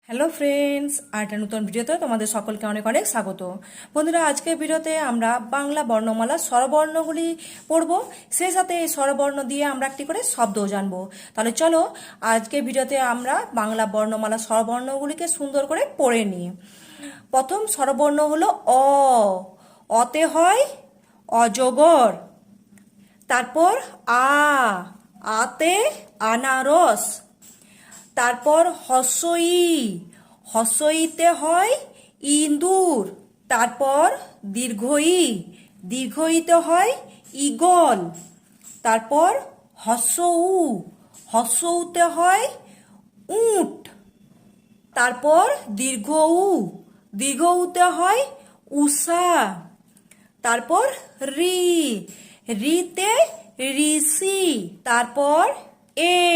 Hello friends, আর একটা নতুন ভিডিওতে তোমাদের সকলকে অনেক অনেক স্বাগত। বন্ধুরা, আজকের ভিডিওতে আমরা বাংলা বর্ণমালা স্বরবর্ণগুলি পড়ব, সেই সাথে এই স্বরবর্ণ দিয়ে আমরা একটি করে শব্দও জানবো। তাহলে চলো আজকের ভিডিওতে আমরা বাংলা বর্ণমালা স্বরবর্ণগুলিকে সুন্দর করে পড়ে নিই। প্রথম স্বরবর্ণ হলো অ। অতে হয় অজগর। তারপর আ। আতে আনারস। তারপর হস্যই। হস্যইতে হয় ইঁদুর। তারপর দীর্ঘই। দীর্ঘইতে হয় ঈগল। তারপর হস্য উ। হস্য উতে হয় উট। তারপর দীর্ঘ উ। দীর্ঘ উতে হয় উষা। তারপর রি। রিতে ঋষি। তারপর এ।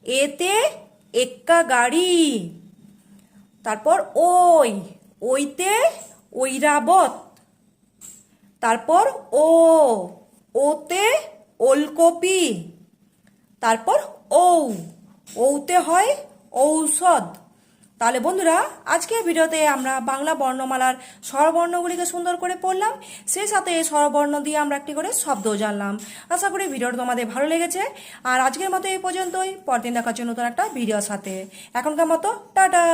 এতে এক্কা গাড়ি। তারপর ওই। ওইতে ঐরাবত। তারপর ও। ওতে ওলকপি। তারপর ঔ। ঔতে হয় ঔষধ। তাহলে বন্ধুরা, আজকের ভিডিওতে আমরা বাংলা বর্ণমালার স্বরবর্ণগুলিকে সুন্দর করে পড়লাম, সেই সাথে এই স্বরবর্ণ দিয়ে আমরা একটি করে শব্দও জানলাম। আশা করি ভিডিওটা তোমাদের ভালো লেগেছে। আর আজকের মতো এই পর্যন্তই। পরদিন দেখার জন্য নতুন একটা ভিডিওর সাথে। এখনকার মতো টাটা।